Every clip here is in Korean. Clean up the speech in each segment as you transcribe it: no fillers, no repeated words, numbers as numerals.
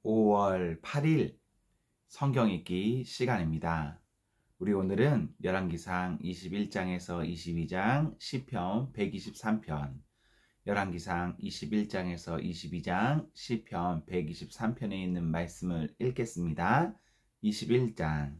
5월 8일 성경 읽기 시간입니다. 우리 오늘은 열왕기상 21장에서 22장, 시편 123편, 열왕기상 21장에서 22장, 시편 123편에 있는 말씀을 읽겠습니다. 21장.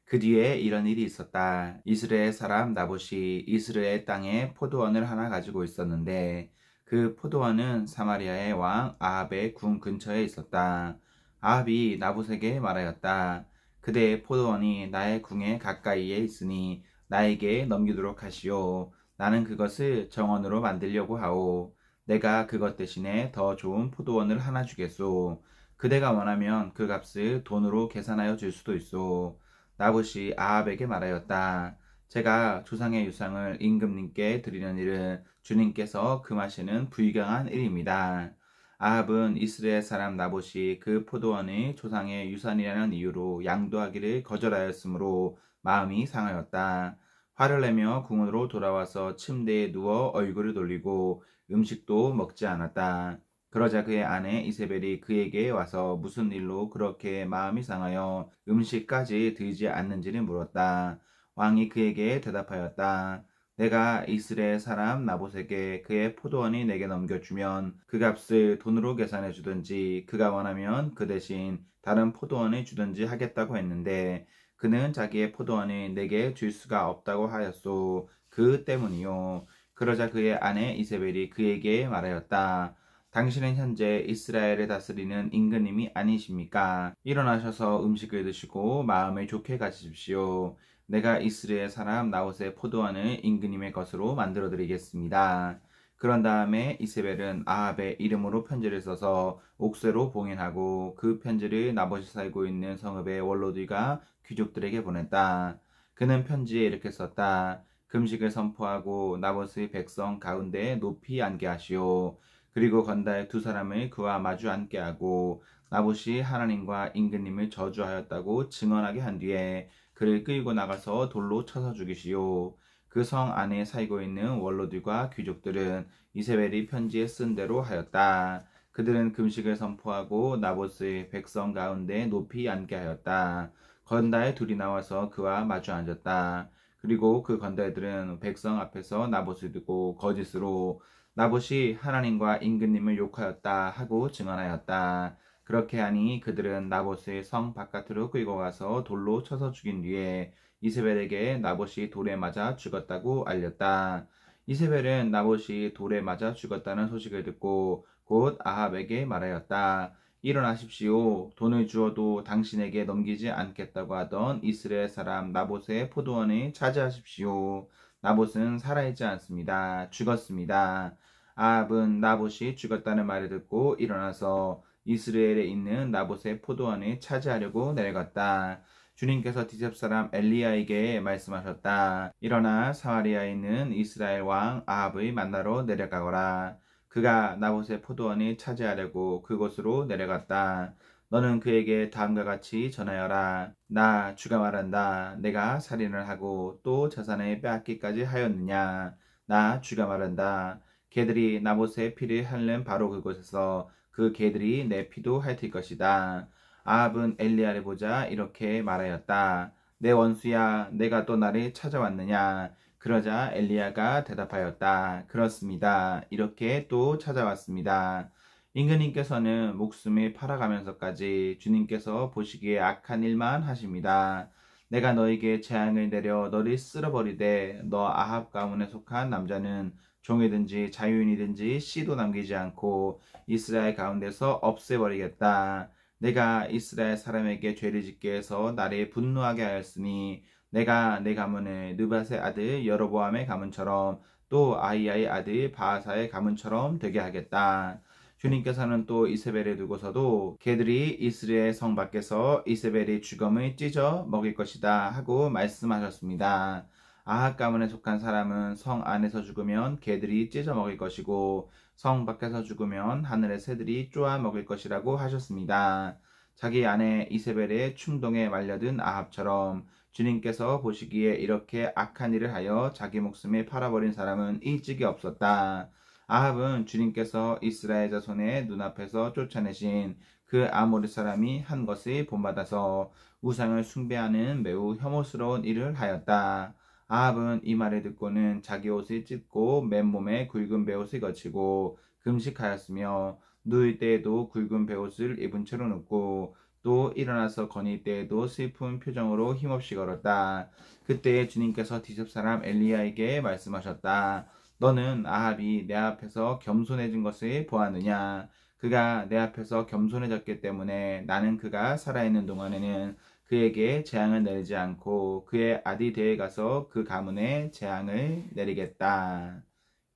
그 뒤에 이런 일이 있었다. 이스라엘 사람 나봇이 이스라엘 땅에 포도원을 하나 가지고 있었는데 그 포도원은 사마리아의 왕 아합의 궁 근처에 있었다. 아합이 나봇에게 말하였다. 그대의 포도원이 나의 궁에 가까이에 있으니 나에게 넘기도록 하시오. 나는 그것을 정원으로 만들려고 하오. 내가 그것 대신에 더 좋은 포도원을 하나 주겠소. 그대가 원하면 그 값을 돈으로 계산하여 줄 수도 있소. 나봇이 아합에게 말하였다. 제가 조상의 유상을 임금님께 드리는 일은 주님께서 금하시는 불경한 일입니다. 아합은 이스라엘 사람 나봇이 그 포도원의 조상의 유산이라는 이유로 양도하기를 거절하였으므로 마음이 상하였다. 화를 내며 궁으로 돌아와서 침대에 누워 얼굴을 돌리고 음식도 먹지 않았다. 그러자 그의 아내 이세벨이 그에게 와서 무슨 일로 그렇게 마음이 상하여 음식까지 들지 않는지를 물었다. 왕이 그에게 대답하였다. 내가 이스라엘 사람 나봇에게 그의 포도원이 내게 넘겨주면 그 값을 돈으로 계산해 주든지 그가 원하면 그 대신 다른 포도원을 주든지 하겠다고 했는데 그는 자기의 포도원을 내게 줄 수가 없다고 하였소. 그 때문이요. 그러자 그의 아내 이세벨이 그에게 말하였다. 당신은 현재 이스라엘을 다스리는 임금님이 아니십니까? 일어나셔서 음식을 드시고 마음을 좋게 가지십시오. 내가 이스라엘 사람 나봇의 포도원을 임금님의 것으로 만들어 드리겠습니다. 그런 다음에 이세벨은 아합의 이름으로 편지를 써서 옥새로 봉인하고 그 편지를 나봇이 살고 있는 성읍의 원로들과 귀족들에게 보냈다. 그는 편지에 이렇게 썼다. 금식을 선포하고 나봇의 백성 가운데 높이 앉게 하시오. 그리고 건달 두 사람을 그와 마주 앉게 하고 나봇이 하나님과 임금님을 저주하였다고 증언하게 한 뒤에 그를 끌고 나가서 돌로 쳐서 죽이시오. 그 성 안에 살고 있는 원로들과 귀족들은 이세벨이 편지에 쓴 대로 하였다. 그들은 금식을 선포하고 나봇의 백성 가운데 높이 앉게 하였다. 건달 둘이 나와서 그와 마주 앉았다. 그리고 그 건달들은 백성 앞에서 나봇을 두고 거짓으로 나봇이 하나님과 임금님을 욕하였다 하고 증언하였다. 그렇게 하니 그들은 나봇을 성 바깥으로 끌고 가서 돌로 쳐서 죽인 뒤에 이세벨에게 나봇이 돌에 맞아 죽었다고 알렸다. 이세벨은 나봇이 돌에 맞아 죽었다는 소식을 듣고 곧 아합에게 말하였다. 일어나십시오. 돈을 주어도 당신에게 넘기지 않겠다고 하던 이스라엘 사람 나봇의 포도원을 차지하십시오. 나봇은 살아있지 않습니다. 죽었습니다. 아합은 나봇이 죽었다는 말을 듣고 일어나서 이스라엘에 있는 나봇의 포도원을 차지하려고 내려갔다. 주님께서 디셉 사람 엘리야에게 말씀하셨다. 일어나 사마리아에 있는 이스라엘 왕 아합을 만나러 내려가거라. 그가 나봇의 포도원을 차지하려고 그곳으로 내려갔다. 너는 그에게 다음과 같이 전하여라. 나 주가 말한다. 내가 살인을 하고 또 재산을 빼앗기까지 하였느냐. 나 주가 말한다. 개들이 나봇의 피를 핥는 바로 그곳에서 그 개들이 내 피도 핥을 것이다. 아합은 엘리야를 보자 이렇게 말하였다. 내 원수야, 내가 또 나를 찾아왔느냐. 그러자 엘리야가 대답하였다. 그렇습니다. 이렇게 또 찾아왔습니다. 임금님께서는 목숨을 팔아가면서까지 주님께서 보시기에 악한 일만 하십니다. 내가 너에게 재앙을 내려 너를 쓸어버리되 너 아합 가문에 속한 남자는 종이든지 자유인이든지 씨도 남기지 않고 이스라엘 가운데서 없애버리겠다. 내가 이스라엘 사람에게 죄를 짓게 해서 나를 분노하게 하였으니 내가 내 가문을 느밧의 아들 여로보암의 가문처럼 또 아히야의 아들 바하사의 가문처럼 되게 하겠다. 주님께서는 또 이세벨을 두고서도 개들이 이스라엘 성 밖에서 이세벨의 주검을 찢어 먹일 것이다 하고 말씀하셨습니다. 아합 가문에 속한 사람은 성 안에서 죽으면 개들이 찢어 먹일 것이고 성 밖에서 죽으면 하늘의 새들이 쪼아 먹일 것이라고 하셨습니다. 자기 아내 이세벨의 충동에 말려든 아합처럼 주님께서 보시기에 이렇게 악한 일을 하여 자기 목숨을 팔아버린 사람은 일찍이 없었다. 아합은 주님께서 이스라엘 자손의 눈앞에서 쫓아내신 그 아모리 사람이 한 것을 본받아서 우상을 숭배하는 매우 혐오스러운 일을 하였다. 아합은 이 말을 듣고는 자기 옷을 찢고 맨몸에 굵은 베옷을 거치고 금식하였으며 누울 때에도 굵은 베옷을 입은 채로 눕고 또 일어나서 거닐 때에도 슬픈 표정으로 힘없이 걸었다. 그때 주님께서 디셉 사람 엘리야에게 말씀하셨다. 너는 아합이 내 앞에서 겸손해진 것을 보았느냐? 그가 내 앞에서 겸손해졌기 때문에 나는 그가 살아있는 동안에는 그에게 재앙을 내리지 않고 그의 아디대에 가서 그 가문에 재앙을 내리겠다.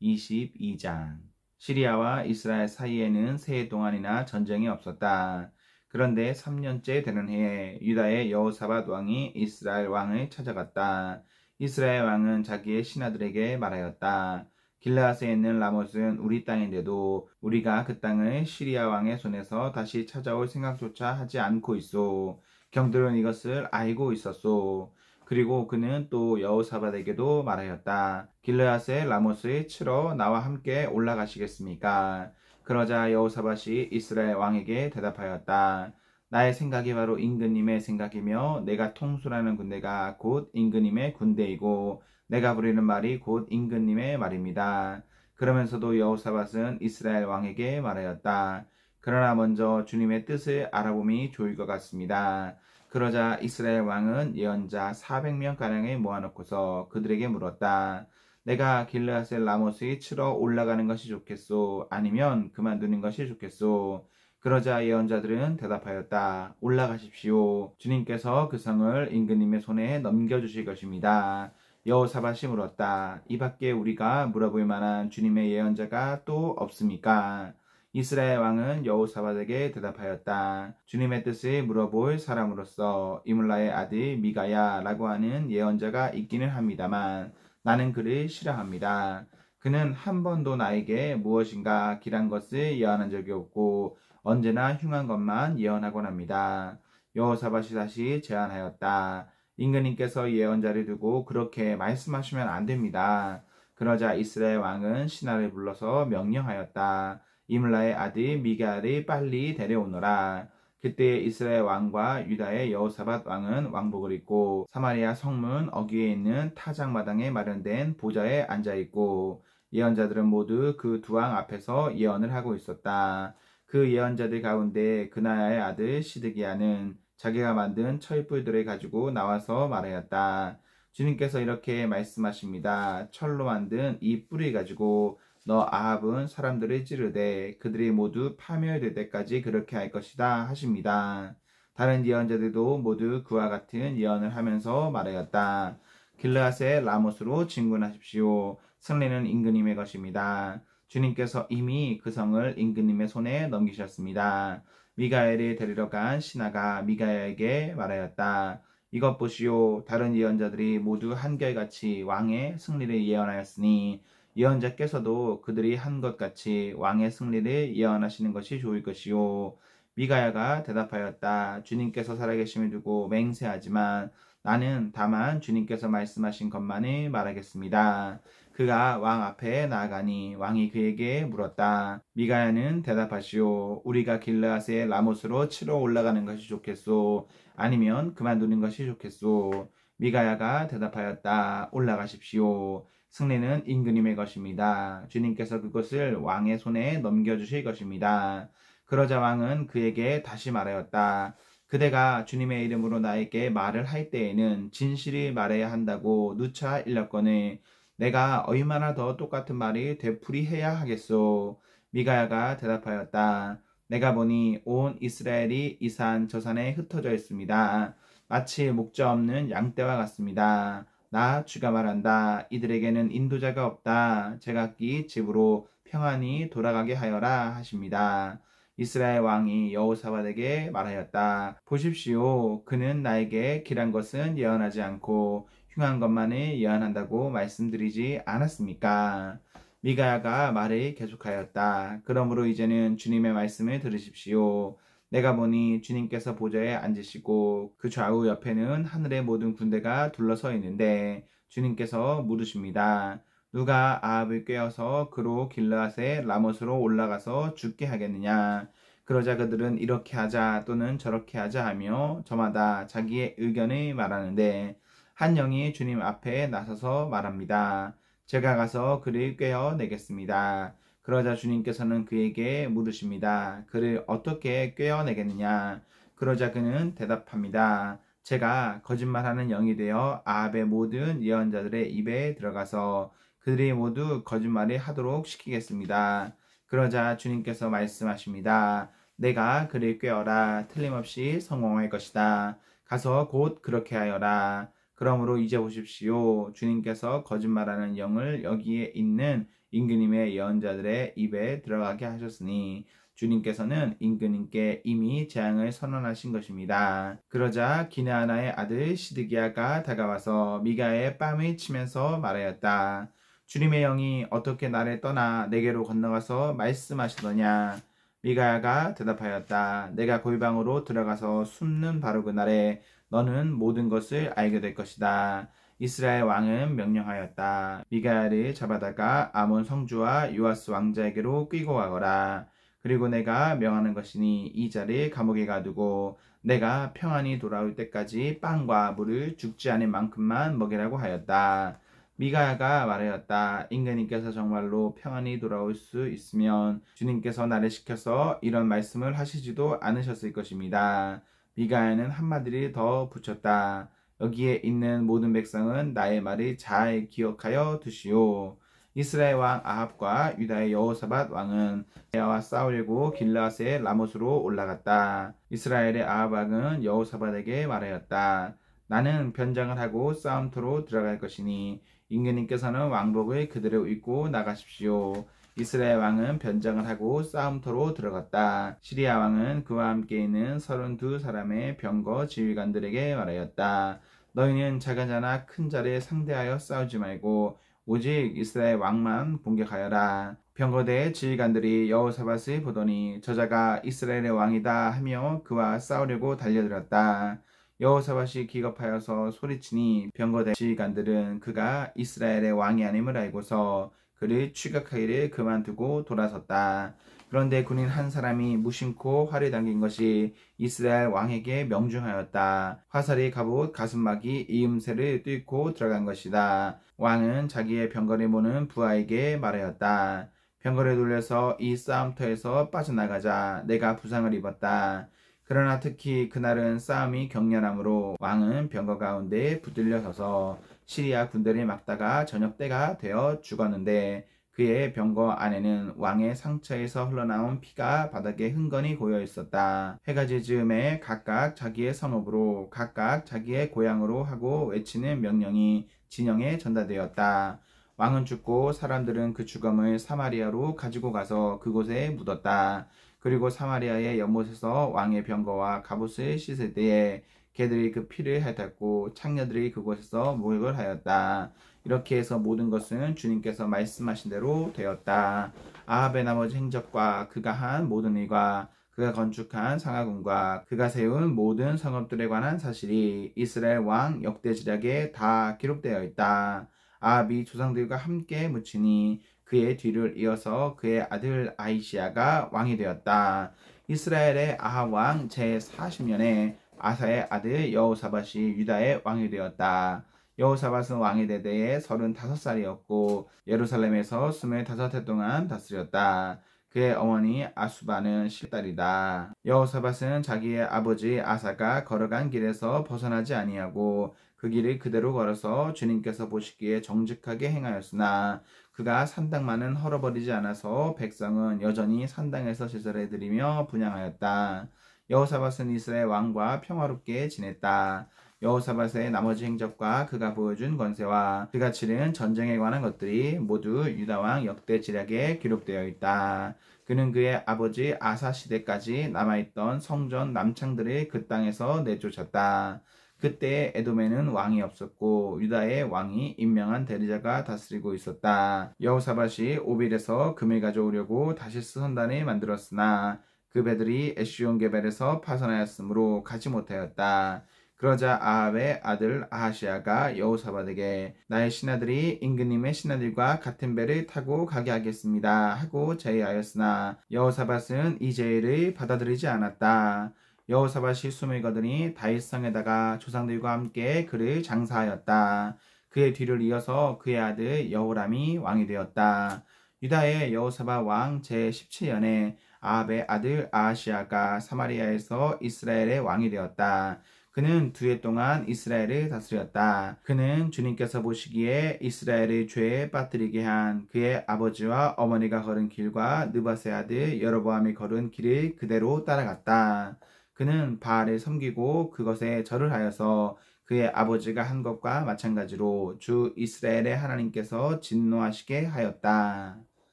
22장. 시리아와 이스라엘 사이에는 세 동안이나 전쟁이 없었다. 그런데 3년째 되는 해에 유다의 여호사밧 왕이 이스라엘 왕을 찾아갔다. 이스라엘 왕은 자기의 신하들에게 말하였다. 길르앗에 있는 라못은 우리 땅인데도 우리가 그 땅을 시리아 왕의 손에서 다시 찾아올 생각조차 하지 않고 있소. 경들은 이것을 알고 있었소. 그리고 그는 또 여호사밧에게도 말하였다. 길르앗의 라못을 치러 나와 함께 올라가시겠습니까? 그러자 여호사밧이 이스라엘 왕에게 대답하였다. 나의 생각이 바로 임금님의 생각이며 내가 통솔하는 군대가 곧 임금님의 군대이고 내가 부리는 말이 곧 임금님의 말입니다. 그러면서도 여호사밧은 이스라엘 왕에게 말하였다. 그러나 먼저 주님의 뜻을 알아봄이 좋을 것 같습니다. 그러자 이스라엘 왕은 예언자 400명가량을 모아놓고서 그들에게 물었다. 내가 길르앗의 라못을 치러 올라가는 것이 좋겠소? 아니면 그만두는 것이 좋겠소? 그러자 예언자들은 대답하였다. 올라가십시오. 주님께서 그 성을 임금님의 손에 넘겨주실 것입니다. 여호사밧이 물었다. 이 밖에 우리가 물어볼 만한 주님의 예언자가 또 없습니까? 이스라엘 왕은 여호사밧에게 대답하였다. 주님의 뜻을 물어볼 사람으로서 이물라의 아들 미가야라고 하는 예언자가 있기는 합니다만 나는 그를 싫어합니다. 그는 한 번도 나에게 무엇인가 길한 것을 예언한 적이 없고 언제나 흉한 것만 예언하곤 합니다. 여호사밧이 다시 제안하였다. 임금님께서 예언자를 두고 그렇게 말씀하시면 안 됩니다. 그러자 이스라엘 왕은 신하를 불러서 명령하였다. 이물라의 아들 미가를 빨리 데려오너라. 그때 이스라엘 왕과 유다의 여호사밧 왕은 왕복을 입고 사마리아 성문 어귀에 있는 타작마당에 마련된 보좌에 앉아있고 예언자들은 모두 그 두 왕 앞에서 예언을 하고 있었다. 그 예언자들 가운데 그나야의 아들 시드기야는 자기가 만든 철불들을 가지고 나와서 말하였다. 주님께서 이렇게 말씀하십니다. 철로 만든 이 뿔을 가지고 너 아합은 사람들을 찌르되 그들이 모두 파멸될 때까지 그렇게 할 것이다 하십니다. 다른 예언자들도 모두 그와 같은 예언을 하면서 말하였다. 길르앗의 라못으로 진군하십시오. 승리는 임금님의 것입니다. 주님께서 이미 그 성을 임금님의 손에 넘기셨습니다. 미가엘을 데리러 간 신하가 미가야에게 말하였다. 이것 보시오. 다른 예언자들이 모두 한결같이 왕의 승리를 예언하였으니 예언자께서도 그들이 한 것 같이 왕의 승리를 예언하시는 것이 좋을 것이요. 미가야가 대답하였다. 주님께서 살아계심을 두고 맹세하지만 나는 다만 주님께서 말씀하신 것만을 말하겠습니다. 그가 왕 앞에 나아가니 왕이 그에게 물었다. 미가야는 대답하시오. 우리가 길르앗의 라못으로 치러 올라가는 것이 좋겠소? 아니면 그만두는 것이 좋겠소? 미가야가 대답하였다. 올라가십시오. 승리는 임금님의 것입니다. 주님께서 그것을 왕의 손에 넘겨주실 것입니다. 그러자 왕은 그에게 다시 말하였다. 그대가 주님의 이름으로 나에게 말을 할 때에는 진실이 말해야 한다고 누차 일렀거늘 내가 얼마나 더 똑같은 말이 되풀이해야 하겠소. 미가야가 대답하였다. 내가 보니 온 이스라엘이 이 산 저 산에 흩어져 있습니다. 마치 목자 없는 양떼와 같습니다. 나 주가 말한다. 이들에게는 인도자가 없다. 제각기 집으로 평안히 돌아가게 하여라 하십니다. 이스라엘 왕이 여호사밧에게 말하였다. 보십시오. 그는 나에게 길한 것은 예언하지 않고 흉한 것만을 예언한다고 말씀드리지 않았습니까? 미가야가 말을 계속하였다. 그러므로 이제는 주님의 말씀을 들으십시오. 내가 보니 주님께서 보좌에 앉으시고 그 좌우 옆에는 하늘의 모든 군대가 둘러서 있는데 주님께서 물으십니다. 누가 아합을 꾀어서 그로 길르앗의 라못으로 올라가서 죽게 하겠느냐? 그러자 그들은 이렇게 하자 또는 저렇게 하자 하며 저마다 자기의 의견을 말하는데 한 영이 주님 앞에 나서서 말합니다. 제가 가서 그를 꿰어내겠습니다. 그러자 주님께서는 그에게 물으십니다. 그를 어떻게 꿰어내겠느냐? 그러자 그는 대답합니다. 제가 거짓말하는 영이 되어 아합의 모든 예언자들의 입에 들어가서 그들이 모두 거짓말을 하도록 시키겠습니다. 그러자 주님께서 말씀하십니다. 내가 그를 꿰어라. 틀림없이 성공할 것이다. 가서 곧 그렇게 하여라. 그러므로 이제 보십시오. 주님께서 거짓말하는 영을 여기에 있는 임금님의 예언자들의 입에 들어가게 하셨으니 주님께서는 임금님께 이미 재앙을 선언하신 것입니다. 그러자 기네아나의 아들 시드기야가 다가와서 미가의 뺨을 치면서 말하였다. 주님의 영이 어떻게 나를 떠나 내게로 건너가서 말씀하시더냐? 미가야가 대답하였다. 내가 골방으로 들어가서 숨는 바로 그날에 너는 모든 것을 알게 될 것이다. 이스라엘 왕은 명령하였다. 미가야를 잡아다가 아몬 성주와 요아스 왕자에게로 끌고 가거라. 그리고 내가 명하는 것이니 이 자를 감옥에 가두고 내가 평안히 돌아올 때까지 빵과 물을 죽지 않을 만큼만 먹이라고 하였다. 미가야가 말하였다. 임금님께서 정말로 평안히 돌아올 수 있으면 주님께서 나를 시켜서 이런 말씀을 하시지도 않으셨을 것입니다. 미가야는 한마디를 더 붙였다. 여기에 있는 모든 백성은 나의 말을 잘 기억하여 두시오. 이스라엘 왕 아합과 유다의 여호사밧 왕은 야와 싸우려고 길르앗의 라못으로 올라갔다. 이스라엘의 아합 왕은 여호사밧에게 말하였다. 나는 변장을 하고 싸움터로 들어갈 것이니 임금님께서는 왕복을 그대로 입고 나가십시오. 이스라엘 왕은 변장을 하고 싸움터로 들어갔다. 시리아 왕은 그와 함께 있는 32사람의 병거 지휘관들에게 말하였다. 너희는 작은 자나 큰 자를 상대하여 싸우지 말고 오직 이스라엘 왕만 공격하여라. 병거대의 지휘관들이 여호사밧을 보더니 저자가 이스라엘의 왕이다 하며 그와 싸우려고 달려들었다. 여호사밧이 기겁하여서 소리치니 병거대 지휘관들은 그가 이스라엘의 왕이 아님을 알고서 그를 추격하기를 그만두고 돌아섰다. 그런데 군인 한 사람이 무심코 활을 당긴 것이 이스라엘 왕에게 명중하였다. 화살이 갑옷 가슴막이 이음새를 뚫고 들어간 것이다. 왕은 자기의 병거를 모는 부하에게 말하였다. 병거를 돌려서 이 싸움터에서 빠져나가자. 내가 부상을 입었다. 그러나 특히 그날은 싸움이 격렬하므로 왕은 병거 가운데 붙들려 서서 시리아 군대를 막다가 저녁 때가 되어 죽었는데 그의 병거 안에는 왕의 상처에서 흘러나온 피가 바닥에 흥건히 고여 있었다. 해가 질 즈음에 각각 자기의 성읍으로 각각 자기의 고향으로 하고 외치는 명령이 진영에 전달되었다. 왕은 죽고 사람들은 그 죽음을 사마리아로 가지고 가서 그곳에 묻었다. 그리고 사마리아의 연못에서 왕의 병거와 갑옷을 씻을 때에 개들이 그 피를 핥았고 창녀들이 그곳에서 목욕을 하였다. 이렇게 해서 모든 것은 주님께서 말씀하신 대로 되었다. 아합의 나머지 행적과 그가 한 모든 일과 그가 건축한 상하궁과 그가 세운 모든 성읍들에 관한 사실이 이스라엘 왕 역대지략에 다 기록되어 있다. 아합이 조상들과 함께 묻히니 그의 뒤를 이어서 그의 아들 아이시야가 왕이 되었다. 이스라엘의 아합 왕 제40년에 아사의 아들 여호사밧이 유다의 왕이 되었다. 여호사밧은 왕이 될 때에 35살이었고 예루살렘에서 25해 동안 다스렸다. 그의 어머니 아수바는 실딸이다. 여호사밧은 자기의 아버지 아사가 걸어간 길에서 벗어나지 아니하고 그 길을 그대로 걸어서 주님께서 보시기에 정직하게 행하였으나 그가 산당만은 헐어버리지 않아서 백성은 여전히 산당에서 제사를 드리며 분향하였다. 여호사밧은 이스라엘 왕과 평화롭게 지냈다. 여호사밧의 나머지 행적과 그가 보여준 권세와 그가 치른 전쟁에 관한 것들이 모두 유다왕 역대지략에 기록되어 있다. 그는 그의 아버지 아사 시대까지 남아있던 성전 남창들을 그 땅에서 내쫓았다. 그때 에돔에는 왕이 없었고 유다의 왕이 임명한 대리자가 다스리고 있었다. 여호사밧이 오빌에서 금을 가져오려고 다시스 선단을 만들었으나 그 배들이 에시온 게벨에서 파선하였으므로 가지 못하였다. 그러자 아합의 아들 아하시아가 여호사밧에게 나의 신하들이 임금님의 신하들과 같은 배를 타고 가게 하겠습니다 하고 제의하였으나 여호사밧은 이 제의를 받아들이지 않았다. 여호사밧이 숨을 거두니 다윗성에다가 조상들과 함께 그를 장사하였다. 그의 뒤를 이어서 그의 아들 여호람이 왕이 되었다. 유다의 여호사밧 왕 제17년에 아합의 아들 아하시아가 사마리아에서 이스라엘의 왕이 되었다. 그는 2해 동안 이스라엘을 다스렸다. 그는 주님께서 보시기에 이스라엘을 죄에 빠뜨리게 한 그의 아버지와 어머니가 걸은 길과 느밧의 아들 여로보암이 걸은 길을 그대로 따라갔다. 그는 바알을 섬기고 그것에 절을 하여서 그의 아버지가 한 것과 마찬가지로 주 이스라엘의 하나님께서 진노하시게 하였다.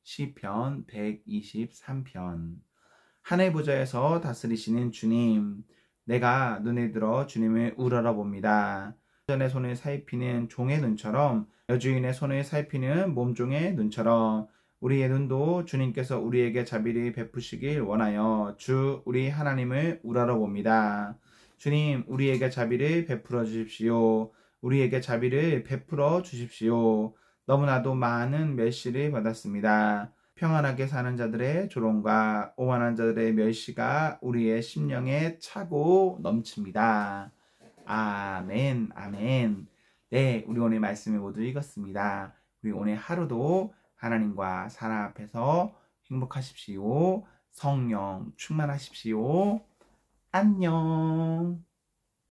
시편 123편. 하늘 보좌에서 다스리시는 주님, 내가 눈을 들어 주님을 우러러봅니다. 전의 손을 살피는 종의 눈처럼, 여주인의 손을 살피는 몸종의 눈처럼 우리의 눈도 주님께서 우리에게 자비를 베푸시길 원하여 주 우리 하나님을 우러러봅니다. 주님, 우리에게 자비를 베풀어 주십시오. 우리에게 자비를 베풀어 주십시오. 너무나도 많은 멸시를 받았습니다. 평안하게 사는 자들의 조롱과 오만한 자들의 멸시가 우리의 심령에 차고 넘칩니다. 아멘, 아멘. 네, 우리 오늘 말씀을 모두 읽었습니다. 우리 오늘 하루도 하나님과 사람 앞에서 행복하십시오. 성령 충만하십시오. 안녕.